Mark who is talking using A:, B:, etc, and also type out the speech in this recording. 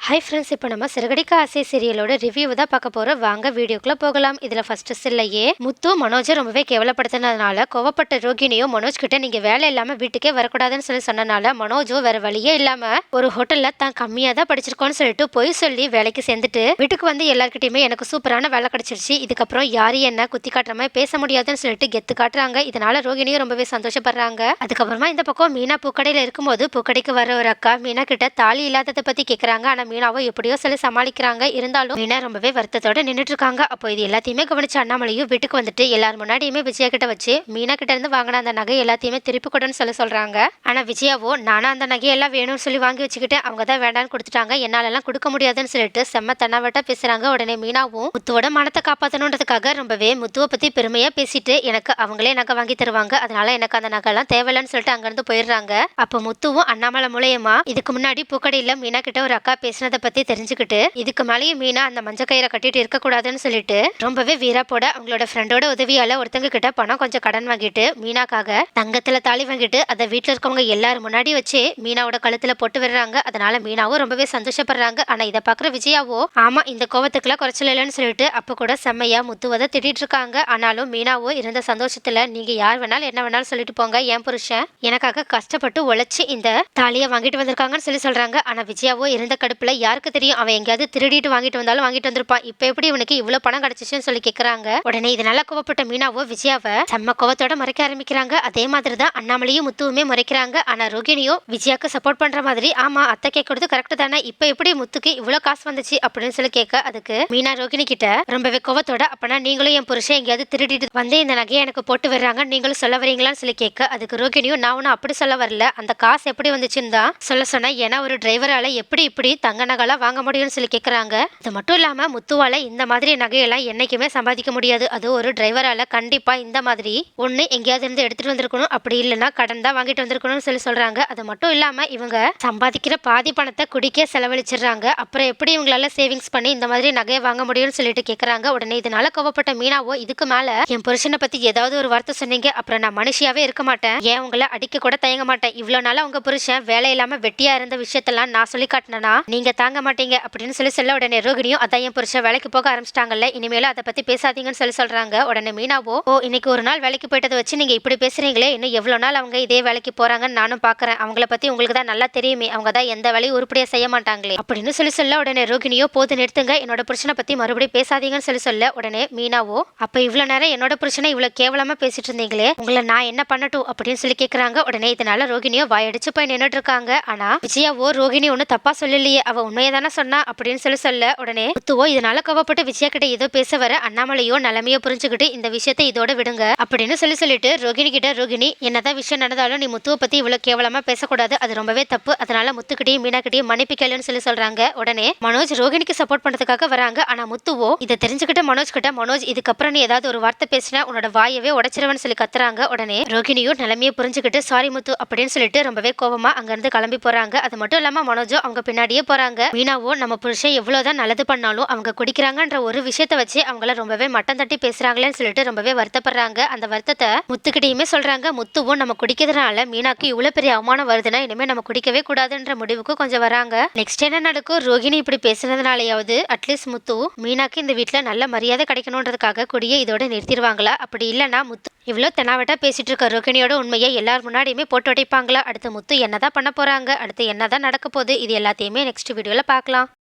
A: Hi friends, இப்போ நம்ம சிறகடிக்க ஆசை சீரியலோட ரிவ்யூ தான் பார்க்க போகிறோம். வாங்க வீடியோக்குள்ளே போகலாம். இதில் ஃபஸ்ட்டு சில்லையே முத்து மனோஜை ரொம்பவே கேவலப்படுத்தினதுனால கோவப்பட்ட ரோகிணியும் மனோஜ் கிட்ட நீங்கள் வேலை இல்லாமல் வீட்டுக்கே வரக்கூடாதுன்னு சொன்னனால மனோஜும் வேற வழியே இல்லாமல் ஒரு ஹோட்டலில் தான் கம்மியாக தான் படிச்சிருக்கோன்னு சொல்லிட்டு பொய் சொல்லி வேலைக்கு சேர்ந்துட்டு வீட்டுக்கு வந்து எல்லாருக்கிட்டையுமே எனக்கு சூப்பரான வேலை கிடைச்சிருச்சு, இதுக்கப்புறம் யாரையும் என்ன குத்தி காட்டுற மாதிரி பேச முடியாதுன்னு சொல்லிட்டு கெத்து காட்டுறாங்க. இதனால ரோகிணியும் ரொம்பவே சந்தோஷப்படுறாங்க. அதுக்கப்புறமா இந்த பக்கம் மீனா பூக்கடையில் இருக்கும்போது பூக்கடைக்கு வர ஒரு அக்கா மீனா கிட்ட தாலி இல்லாததை பற்றி கேட்குறாங்க. ஆனால் மீனாவோ எப்படியோ சொல்லி சமாளிக்கிறாங்க. இருந்தாலும் மீனா ரொம்பவே வருத்தத்தோட நின்றுட்டு இருக்காங்க. அப்போ இது எல்லாத்தையுமே கவனிச்சு அண்ணாமலையும் வீட்டுக்கு வந்துட்டு எல்லாரும் முன்னாடியுமே விஜயா கிட்ட வச்சு மீனா கிட்ட இருந்து வாங்கின அந்த நகை எல்லாத்தையுமே திருப்பி கொடுன்னு சொல்றாங்க. ஆனா விஜயாவோ நானா அந்த நகையெல்லாம் வேணும்னு சொல்லி வாங்கி வச்சுக்கிட்டு அவங்க தான் வேண்டான்னு கொடுத்துட்டாங்க, என்னாலெல்லாம் கொடுக்க முடியாதுன்னு சொல்லிட்டு செம்ம தன்னாவட்டா பேசுறாங்க. உடனே மீனாவும் முத்துவோட மனத்தை காப்பாற்றணுன்றதுக்காக ரொம்பவே முத்துவை பத்தி பெருமையா பேசிட்டு எனக்கு அவங்களே நகை வாங்கி தருவாங்க, அதனால எனக்கு அந்த நகை எல்லாம் தேவையில்லைன்னு சொல்லிட்டு அங்கிருந்து போயிடுறாங்க. அப்ப முத்துவும் அண்ணாமலை மூலயமா இதுக்கு முன்னாடி பூக்கடையில மீனா கிட்ட ஒரு அக்கா பேசினதை பத்தி தெரிஞ்சுக்கிட்டு இதுக்கு மேலேயும் மீனா அந்த மஞ்ச கயிறை கட்டிட்டு இருக்க கூடாதுன்னு சொல்லிட்டு ரொம்பவே வீராப்போட அவங்களோட ஃப்ரெண்டோட உதவியால ஒருத்தங்க கிட்ட பணம் கொஞ்சம் கடன் வாங்கிட்டு மீனாக்காக தங்கத்துல தாலி வாங்கிட்டு அதை வீட்டுல இருக்கவங்க எல்லாரும் முன்னாடி வச்சு மீனாவோட கழுத்துல போட்டு விடுறாங்க. அதனால மீனாவும் ரொம்பவே சந்தோஷப்படுறாங்க. ஆனா இதை பாக்குற விஜயாவோ ஆமா இந்த கோவத்துக்குலாம் குறைச்சல் இல்லைன்னு சொல்லிட்டு அப்ப கூட செம்மையா முத்துவதை திட்டிட்டு இருக்காங்க. ஆனாலும் மீனாவோ இருந்த சந்தோஷத்துல நீங்க யார் வேணாலும் என்ன வேணாலும் சொல்லிட்டு போங்க, என் புருஷன் எனக்காக கஷ்டப்பட்டு உழைச்சு இந்த தாலியை வாங்கிட்டு வந்திருக்காங்கன்னு சொல்றாங்க. ஆனா விஜயாவோ இருந்த கடுப்புல யாருக்கு தெரியும் அவன் எங்கேயாவது திருடிட்டு வாங்கிட்டு வந்தாலும் வாங்கிட்டு வந்திருப்பான், இப்ப எப்படி இவனுக்கு இவ்வளவு பணம் கிடைச்சிச்சுன்னு சொல்லி கேட்கறாங்க. உடனே இதனால கோவப்பட்ட மீனாவோ விஜயாவை செம்ம கோவத்தோட மறைக்க ஆரம்பிக்கிறாங்க. அதே மாதிரிதான் அண்ணாமலையும் முத்துவுமே முறைக்கிறாங்க. ஆனா ரோகிணியும் விஜயாக்கு சப்போர்ட் பண்ற மாதிரி ஆமா அத்தை கேட்கறது கரெக்ட் தானே, இப்ப எப்படி முத்துக்கு இவ்வளவு காசு வந்துச்சு அப்படின்னு சொல்லி கேட்க அதுக்கு மீனா ரோகிணி கிட்ட ரொம்பவே கோவத்தோட அப்பனா நீங்களும் என் புருஷன் எங்கேயாவது திருடிட்டு வந்து இந்த நகையை எனக்கு போட்டு வர்றாங்க, நீங்களும் சொல்ல வரீங்களான்னு சொல்லி கேட்க அதுக்கு ரோகிணியும் நான் ஒன்னும் அப்படி சொல்ல வரல, அந்த காசு எப்படி வந்துச்சுன்னு தான் சொல்ல சொன்னா, ஏன்னா ஒரு டிரைவரால எப்படி இப்படி தங்க நகைலாம் வாங்க முடியும்னு சொல்லி கேட்குறாங்க. அது மட்டும் இல்லாமல் முத்துவால இந்த மாதிரி நகையெல்லாம் என்னைக்குமே சம்பாதிக்க முடியாது, அது ஒரு டிரைவரால கண்டிப்பாக இந்த மாதிரி ஒன்று எங்கேயாவது இருந்து எடுத்துட்டு வந்திருக்கணும், அப்படி இல்லைன்னா கடன் தான் வாங்கிட்டு வந்திருக்கணும்னு சொல்கிறாங்க. அது மட்டும் இல்லாமல் இவங்க சம்பாதிக்கிற பாதி பணத்தை குடிக்க செலவழிச்சிடுறாங்க, அப்புறம் எப்படி இவங்களால சேவிங்ஸ் பண்ணி இந்த மாதிரி நகையை வாங்க முடியும்னு சொல்லிட்டு கேட்குறாங்க. உடனே இதனால கோவப்பட்ட மீனாவோ இதுக்கு மேலே என் புருஷனை பற்றி ஏதாவது ஒரு வார்த்தை சொன்னீங்க அப்புறம் நான் மனுஷியாவே இருக்க மாட்டேன், ஏன் உங்களை அடிக்க கூட தயங்க மாட்டேன், இவ்வளோ நாளாக உங்க புருஷன் வேலை இல்லாமல் வெட்டியா இருந்த விஷயத்தெல்லாம் நான் சொல்லி காட்டினா நீங்க தாங்க மாட்டீங்க அப்படின்னு சொல்ல உடனே ரோகிணியும் அதான் என் புருஷன் வேலைக்கு போக ஆரம்பிச்சிட்டாங்கல்ல, இனிமேல அதை பத்தி பேசாதீங்கன்னு சொல்றாங்க. உடனே மீனாவோ ஓ இன்னைக்கு ஒரு நாள் வேலைக்கு போயிட்டதை வச்சு நீங்க இப்படி பேசுறீங்களே, இன்னும் எவ்வளவு நாள் அவங்க இதே வேலைக்கு போறாங்கன்னு நானும் பாக்குறேன், அவங்கள பத்தி உங்களுக்கு தான் நல்லா தெரியுமே, அவங்க தான் எந்த வேலையும் உருப்படியா செய்ய மாட்டாங்களே அப்படின்னு சொல்ல உடனே ரோகிணியோ போது நிறுத்துங்க, என்னோட புருஷனை பத்தி மறுபடியும் பேசாதீங்கன்னு சொல்ல உடனே மீனாவோ அப்ப இவ்வளவு நேரம் என்னோட புருஷனை இவ்வளவு கேவலமா பேசிட்டு இருந்தீங்களே, உங்களை நான் என்ன பண்ணட்டும் அப்படின்னு சொல்லி கேட்கறாங்க. உடனே இதனால ரோகிணியோ வாயடிச்சு போய் நின்றுட்டு இருக்காங்க. ஆனா விஜயாவோ ரோகிணி ஒன்னும் தப்பா சொல்லலையே, அவ உண்மையை தானே சொன்னா அப்படின்னு சொல்ல உடனே முத்துவோ இதனால கோவப்பட்டு விஜயா கிட்ட ஏதோ பேச வர அண்ணாமலையோ நிலைமையோ புரிஞ்சுக்கிட்டு இந்த விஷயத்தை இதோட விடுங்க அப்படின்னு சொல்லிட்டு ரோகிணி கிட்ட ரோகிணி என்னதான் விஷயம் நடந்தாலும் நீ முத்துவை பத்தி இவ்வளவு கேவலமா பேசக்கூடாது, அது ரொம்பவே தப்பு, அதனால முத்துக்கிட்டையும் மீனா கிட்டையும் மன்னிப்பு கேளுன்னு சொல்றாங்க. உடனே மனோஜ் ரோகிணிக்கு சப்போர்ட் பண்றதுக்காக வராங்க. ஆனா முத்துவோ இதை தெரிஞ்சுக்கிட்டு மனோஜ் கிட்ட மனோஜ் இதுக்கப்புறம் நீ ஏதாவது ஒரு வார்த்தை பேசினா உன்னோட வாயவே உடைச்சிருவன்னு சொல்லி கத்துறாங்க. உடனே ரோகிணியும் நிலைமையை புரிஞ்சுக்கிட்டு சாரி முத்து அப்படின்னு சொல்லிட்டு ரொம்பவே கோவமா அங்க இருந்து கிளம்பி போறாங்க. அது மட்டும் இல்லாம மனோஜோ அவங்க பின்னாடியே போறாங்க. மீனாவோ நம்ம புருஷன் எவ்வளவுதான் நல்லது பண்ணாலும் அவங்க குடிக்கிறாங்கன்ற ஒரு விஷயத்த வச்சு அவங்கள ரொம்பவே மட்டம் தட்டி பேசுறாங்களேன்னு சொல்லிட்டு ரொம்பவே வருத்தப்படுறாங்க. அந்த வருத்தத்தை முத்துக்கிட்டையுமே சொல்றாங்க. முத்துவும் நம்ம குடிக்கிறதுனால மீனாக்கு இவ்வளவு பெரிய அவமானம் வருதுன்னா இனிமே நம்ம குடிக்கவே கூடாதுன்ற முடிவுக்கு கொஞ்சம் வராங்க. நெக்ஸ்ட் என்ன நடக்கும், ரோகிணி இப்படி பேசுனதுனாலயாவது அட்லீஸ்ட் முத்து மீனாக்கு இந்த வீட்டுல நல்ல மரியாதை கிடைக்கணுன்றதுக்காக குடியை இதோட நிறுத்திடுவாங்களா, அப்படி இல்லைன்னா முத்து இவ்வளவு தெனாவட்டா பேசிட்டு இருக்க ரோகிணியோட உண்மையை எல்லார் முன்னாடியுமே போட்டு உடைப்பாங்களா, அடுத்து முத்து என்னதான் பண்ண போறாங்க, அடுத்து என்னதான் நடக்க போகுது, இது எல்லாத்தையுமே நெக்ஸ்ட் வீடியோல பார்க்கலாம்.